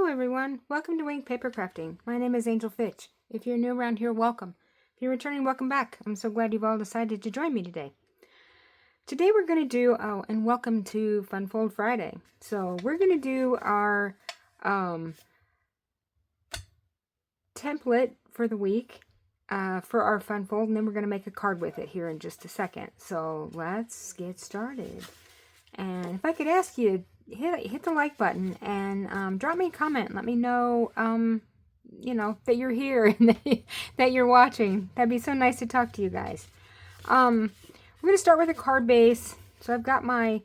everyone, welcome to Wing Papercrafting. My name is Angel Fitch. If you're new around here, welcome. If you're returning, welcome back. I'm so glad you've all decided to join me today. Today we're going to do, and welcome to Fun Fold Friday. So we're going to do our template for the week for our Fun Fold, and then we're going to make a card with it here in just a second. So let's get started. And if I could ask you, hit the like button and drop me a comment. Let me know, that you're here and that you're watching. That'd be so nice to talk to you guys. We're going to start with a card base. So I've got my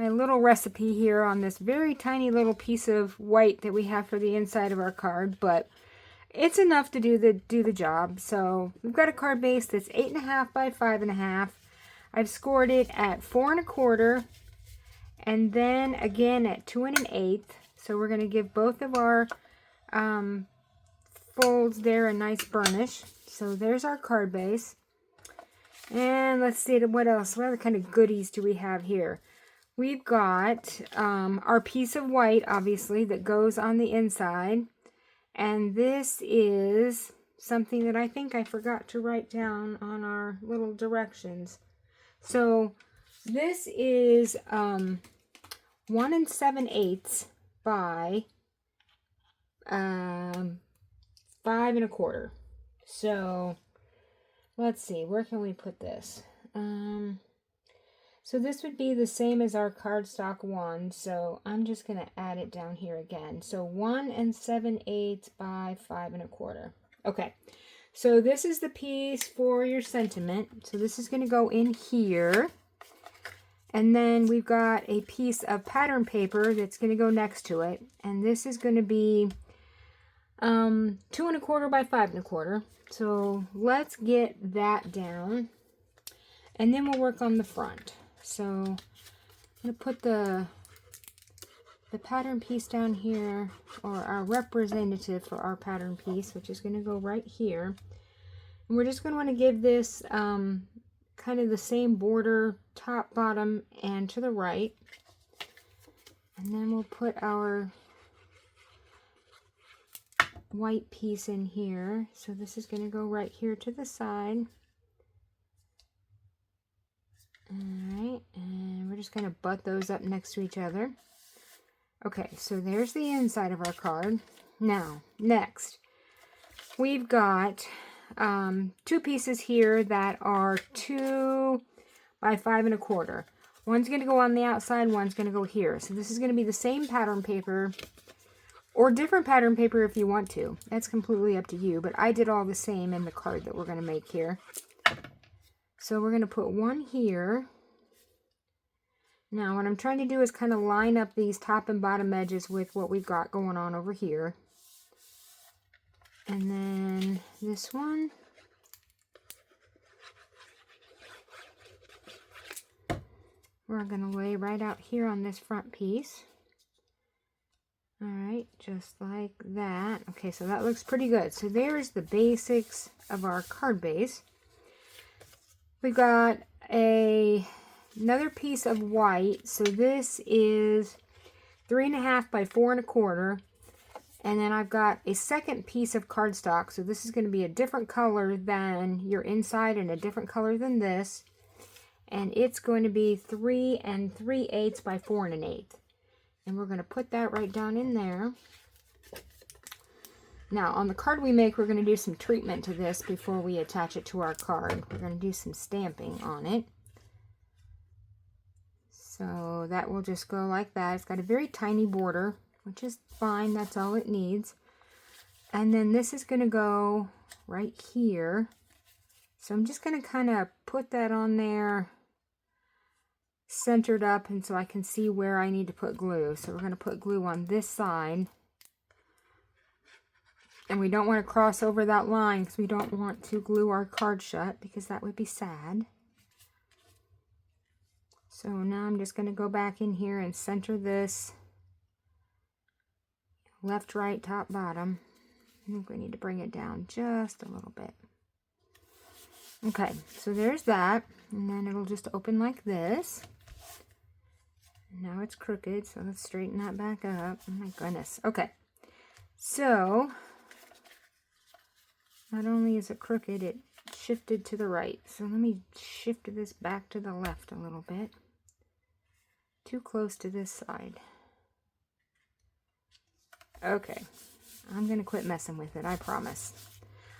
little recipe here on this very tiny little piece of white that we have for the inside of our card, but it's enough to do the job. So we've got a card base that's 8.5 by 5.5. I've scored it at 4 1/4. And then again at 2 1/8. So we're going to give both of our folds there a nice burnish. So there's our card base. And let's see what else. What other kind of goodies do we have here? We've got our piece of white, obviously, that goes on the inside. And this is something that I think I forgot to write down on our little directions. So this is 1 7/8 by 5 1/4. So let's see, where can we put this? So this would be the same as our cardstock one, so I'm just going to add it down here again. So 1 7/8 by 5 1/4. Okay, so this is the piece for your sentiment. So this is going to go in here. And then we've got a piece of pattern paper that's going to go next to it. And this is going to be 2 1/4 by 5 1/4. So let's get that down. And then we'll work on the front. So I'm going to put the pattern piece down here, or our representative for our pattern piece, which is going to go right here. And we're just going to want to give this kind of the same border, top, bottom, and to the right. And then we'll put our white piece in here. So this is going to go right here to the side. Alright, and we're just going to butt those up next to each other. Okay, so there's the inside of our card. Now, next, we've got two pieces here that are 2 by 5 1/4. One's going to go on the outside, one's going to go here. So this is going to be the same pattern paper, or different pattern paper if you want to. That's completely up to you, but I did all the same in the card that we're going to make here. So we're going to put one here. Now what I'm trying to do is kind of line up these top and bottom edges with what we've got going on over here. And then this one. We're going to lay right out here on this front piece. Alright, just like that. Okay, so that looks pretty good. So there's the basics of our card base. We've got another piece of white. So this is 3 1/2 by 4 1/4. And then I've got a second piece of cardstock. So this is going to be a different color than your inside and a different color than this. And it's going to be 3 3/8 by 4 1/8. And we're going to put that right down in there. Now, on the card we make, we're going to do some treatment to this before we attach it to our card. We're going to do some stamping on it. So that will just go like that. It's got a very tiny border, which is fine. That's all it needs. And then this is going to go right here. So I'm just going to kind of put that on there, centered up, and so I can see where I need to put glue. So we're going to put glue on this side. And we don't want to cross over that line because we don't want to glue our card shut, because that would be sad. So now I'm just going to go back in here and center this left, right, top, bottom. I think we need to bring it down just a little bit. Okay, so there's that. And then it'll just open like this. Now it's crooked, so let's straighten that back up. Oh my goodness. Okay. So, not only is it crooked, it shifted to the right. So let me shift this back to the left a little bit. Too close to this side. Okay, I'm going to quit messing with it, I promise.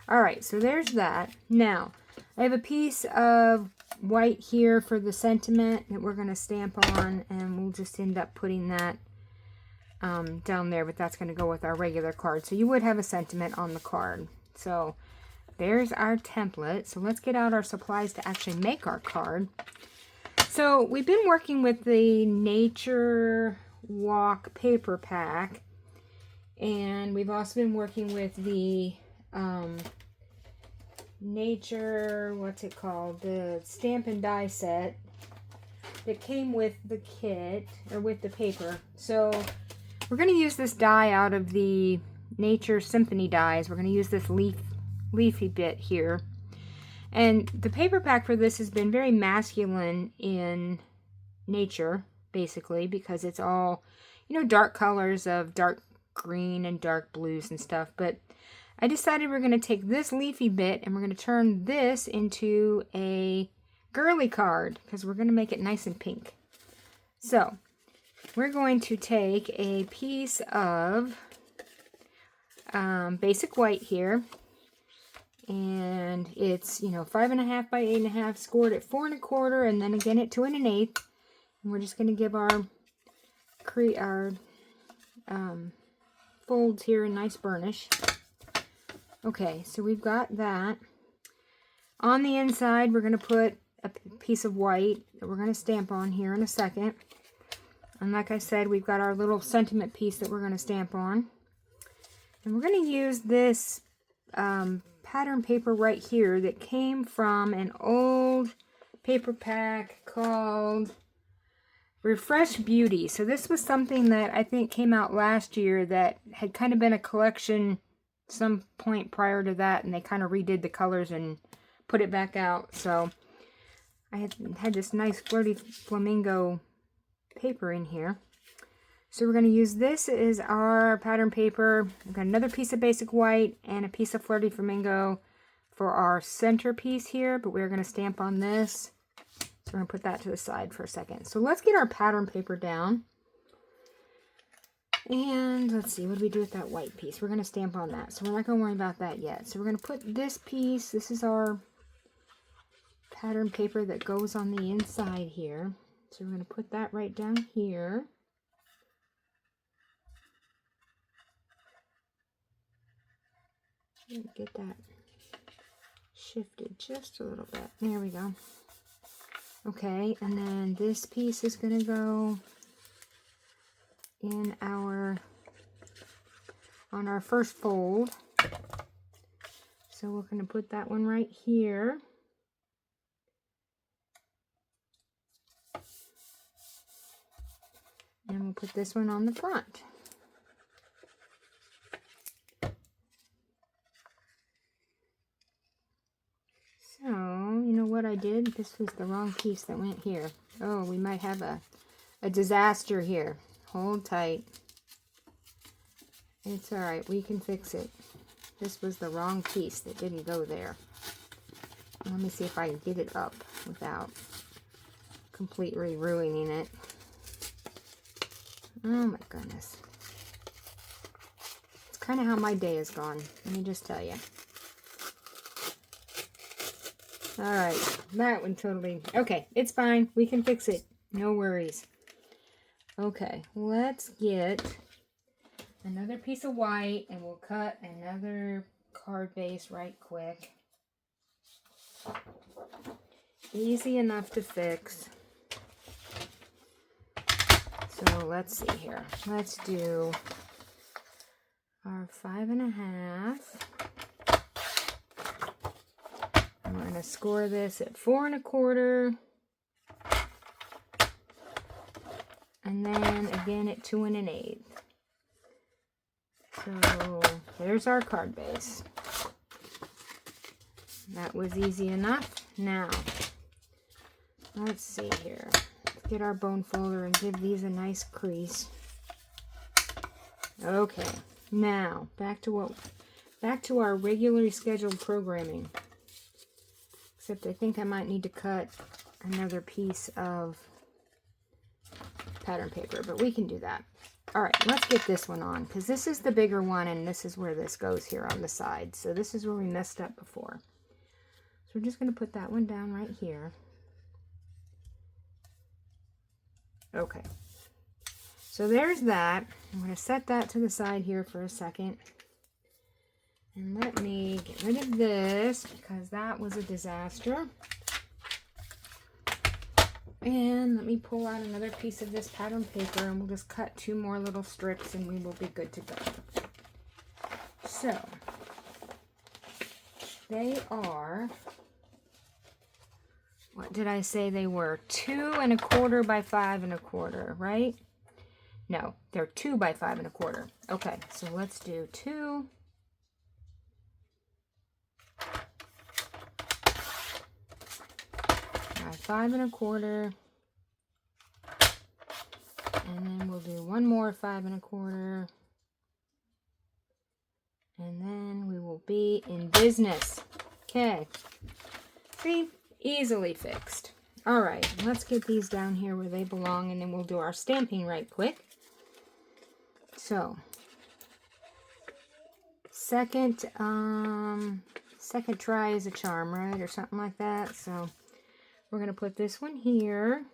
Alright, so there's that. Now, I have a piece of white here for the sentiment that we're going to stamp on, and we'll just end up putting that down there, but that's going to go with our regular card. So you would have a sentiment on the card. So there's our template. So let's get out our supplies to actually make our card. So we've been working with the Nature Walk paper pack, and we've also been working with the Nature, what's it called? The Stamp and Die set that came with the kit, or with the paper. So we're going to use this die out of the Natures Symphony dies. We're going to use this leafy bit here. And the paper pack for this has been very masculine in nature, basically, because it's all, you know, dark colors of dark green and dark blues and stuff. But I decided we're going to take this leafy bit and we're going to turn this into a girly card, because we're going to make it nice and pink. So we're going to take a piece of basic white here, and it's, you know, 5.5 by 8.5, scored at 4 1/4, and then again at 2 1/8. And we're just going to give our folds here a nice burnish. Okay, so we've got that. On the inside, we're going to put a piece of white that we're going to stamp on here in a second. And like I said, we've got our little sentiment piece that we're going to stamp on. And we're going to use this pattern paper right here that came from an old paper pack called Refresh Beauty. So this was something that I think came out last year that had kind of been a collection some point prior to that, and they kind of redid the colors and put it back out. So I had this nice flirty flamingo paper in here. So we're going to use this as our pattern paper. We've got another piece of basic white and a piece of flirty flamingo for our center piece here, but we're going to stamp on this. So we're going to put that to the side for a second. So let's get our pattern paper down. And let's see, what do we do with that white piece? We're going to stamp on that. So we're not going to worry about that yet. So we're going to put this piece, this is our pattern paper that goes on the inside here. So we're going to put that right down here. Get that shifted just a little bit. There we go. Okay, and then this piece is going to go in on our first fold. So we're going to put that one right here. And we'll put this one on the front. So, you know what I did? This was the wrong piece that went here. Oh, we might have a disaster here. Hold tight. It's alright, we can fix it. This was the wrong piece that didn't go there. Let me see if I can get it up without completely ruining it. Oh my goodness. It's kind of how my day has gone, let me just tell you. Alright, that one totally... Okay, it's fine. We can fix it. No worries. Okay, let's get another piece of white, and we'll cut another card base right quick. Easy enough to fix. So let's see here. Let's do our 5.5. We're going to score this at 4 1/4. And then again at 2 1/8. So there's our card base. That was easy enough. Now, let's see here. Let's get our bone folder and give these a nice crease. Okay, Now, back to our regularly scheduled programming. Except I think I might need to cut another piece of pattern paper, but we can do that. All right, let's get this one on, because this is the bigger one, and this is where this goes here on the side. So this is where we messed up before. So we're just going to put that one down right here. Okay. So there's that. I'm going to set that to the side here for a second. And let me get rid of this, because that was a disaster. And let me pull out another piece of this pattern paper, and we'll just cut 2 more little strips and we will be good to go. So, they are, what did I say they were? 2 1/4 by 5 1/4, right? No, they're 2 by 5 1/4. Okay, so let's do 2 by 5 1/4, and then we'll do 1 more 5 1/4, and then we will be in business. Okay, see, easily fixed. All right, let's get these down here where they belong, and then we'll do our stamping right quick. So, second try is a charm, right, or something like that. So we're going to put this one here,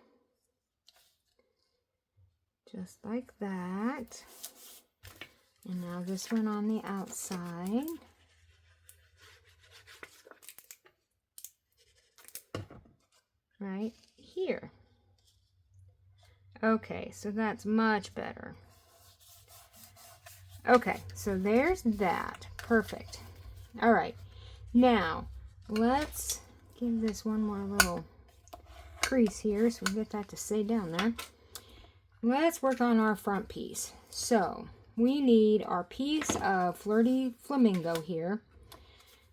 just like that. And now this one on the outside. Right here. Okay, so that's much better. Okay, so there's that. Perfect. All right, now let's give this one more little crease here so we get that to stay down there. Let's work on our front piece. So we need our piece of Flirty Flamingo here.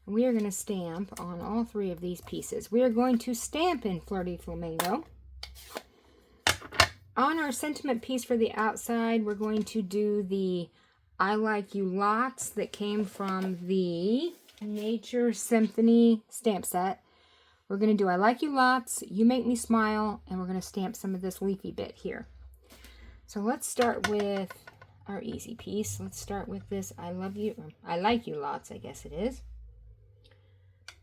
We are going to stamp on all 3 of these pieces. We are going to stamp in Flirty Flamingo. On our sentiment piece for the outside, we're going to do the I Like You Lots that came from the Natures Symphony stamp set. We're going to do I Like You Lots, You Make Me Smile, and we're going to stamp some of this leafy bit here. So let's start with our easy piece. Let's start with this I Like You Lots, I guess it is.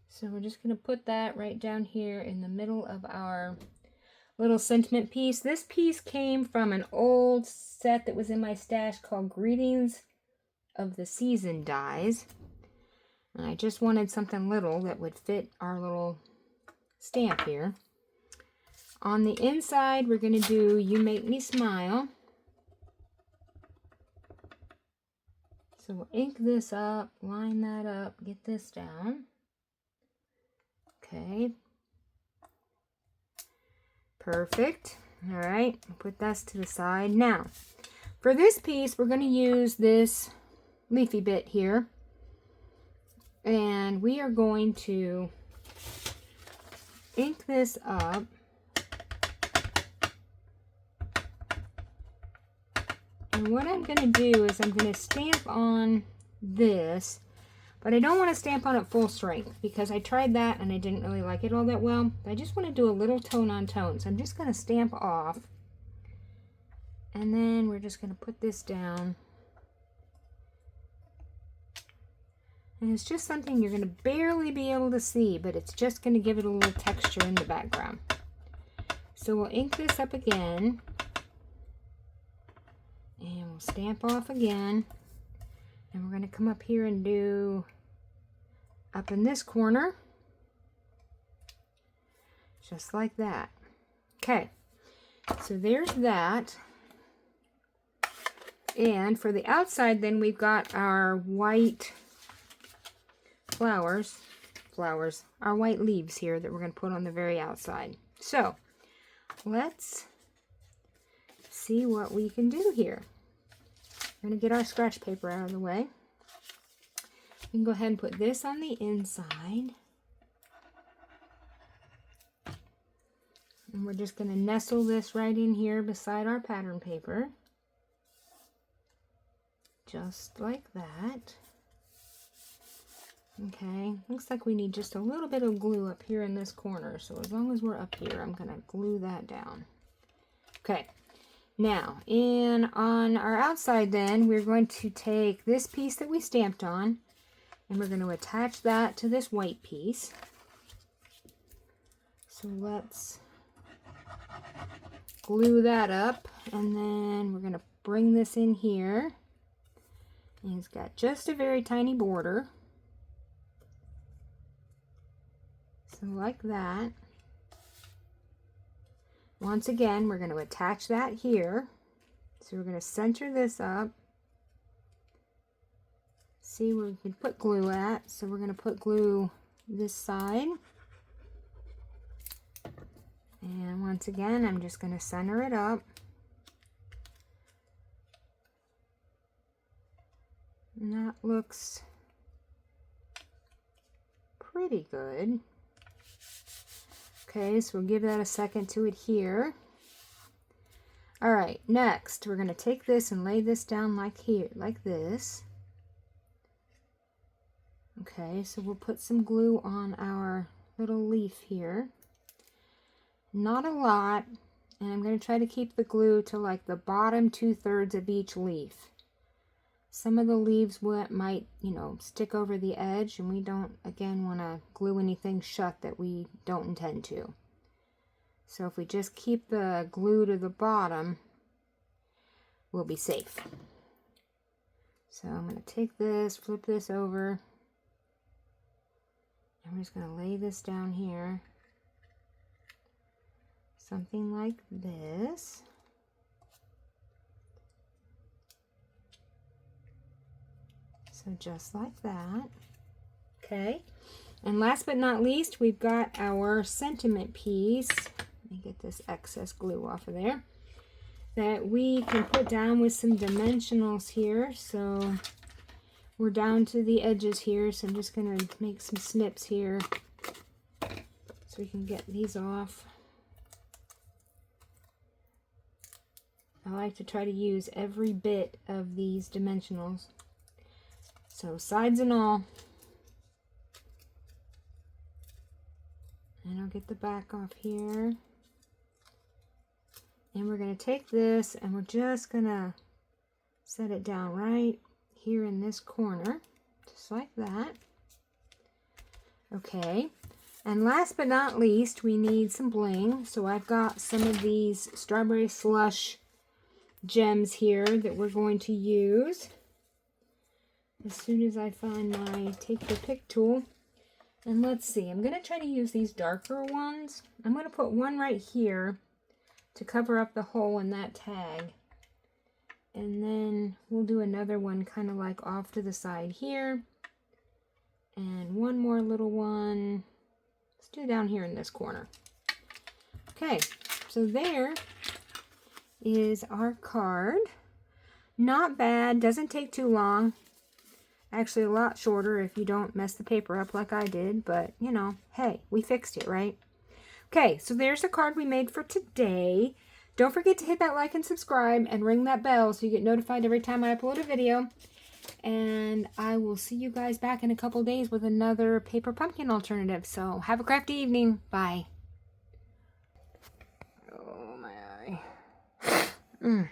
So we're just going to put that right down here in the middle of our little sentiment piece. This piece came from an old set that was in my stash called Greetings of the Season Dies. And I just wanted something little that would fit our little stamp here. On the inside, we're going to do You Make Me Smile. So we'll ink this up, line that up, get this down. Okay. Perfect. All right, put that to the side. Now, for this piece, we're going to use this leafy bit here. And we are going to ink this up. And what I'm going to do is I'm going to stamp on this, but I don't want to stamp on it full strength because I tried that and I didn't really like it all that well. I just want to do a little tone on tone. So I'm just going to stamp off. And then we're just going to put this down. And it's just something you're going to barely be able to see, but it's just going to give it a little texture in the background. So we'll ink this up again. And we'll stamp off again. And we're going to come up here and do up in this corner. Just like that. Okay. So there's that. And for the outside, then we've got our white our white leaves here that we're going to put on the very outside. So let's see what we can do here. I'm going to get our scratch paper out of the way. We can go ahead and put this on the inside. And we're just going to nestle this right in here beside our pattern paper. just like that. Okay, looks like we need just a little bit of glue up here in this corner. So as long as we're up here, I'm going to glue that down. Okay, now on our outside then, we're going to take this piece that we stamped on, and we're going to attach that to this white piece. So let's glue that up, and then we're going to bring this in here. And it's got just a very tiny border. So like that. Once again, we're going to attach that here. So we're going to center this up. See where we can put glue at. So we're going to put glue this side. And once again, I'm just going to center it up. And that looks pretty good. Okay, so we'll give that a second to adhere. All right, next we're going to take this and lay this down like this. Okay, so we'll put some glue on our little leaf here. Not a lot, and I'm going to try to keep the glue to like the bottom 2/3 of each leaf. Some of the leaves might, stick over the edge, and we don't, again, want to glue anything shut that we don't intend to. So if we just keep the glue to the bottom, we'll be safe. So I'm going to take this, flip this over, and we're just going to lay this down here. Something like this. So just like that. Okay. And last but not least, we've got our sentiment piece. Let me get this excess glue off of there. That we can put down with some dimensionals here. So we're down to the edges here. So I'm just going to make some snips here so we can get these off. I like to try to use every bit of these dimensionals. So sides and all. And I'll get the back off here. And we're going to take this and we're just going to set it down right here in this corner. Just like that. Okay. And last but not least, we need some bling. So I've got some of these strawberry slush gems here that we're going to use. As soon as I find my take the pick tool. And let's see, I'm going to try to use these darker ones. I'm going to put one right here to cover up the hole in that tag. And then we'll do another one kind of like off to the side here. And one more little one. Let's do down here in this corner. Okay, so there is our card. Not bad, doesn't take too long. Actually a lot shorter if you don't mess the paper up like I did, but hey, we fixed it, right? Okay, so there's the card we made for today. Don't forget to hit that like and subscribe and ring that bell so you get notified every time I upload a video. And I will see you guys back in a couple days with another paper pumpkin alternative. So have a crafty evening. Bye. Oh my eye.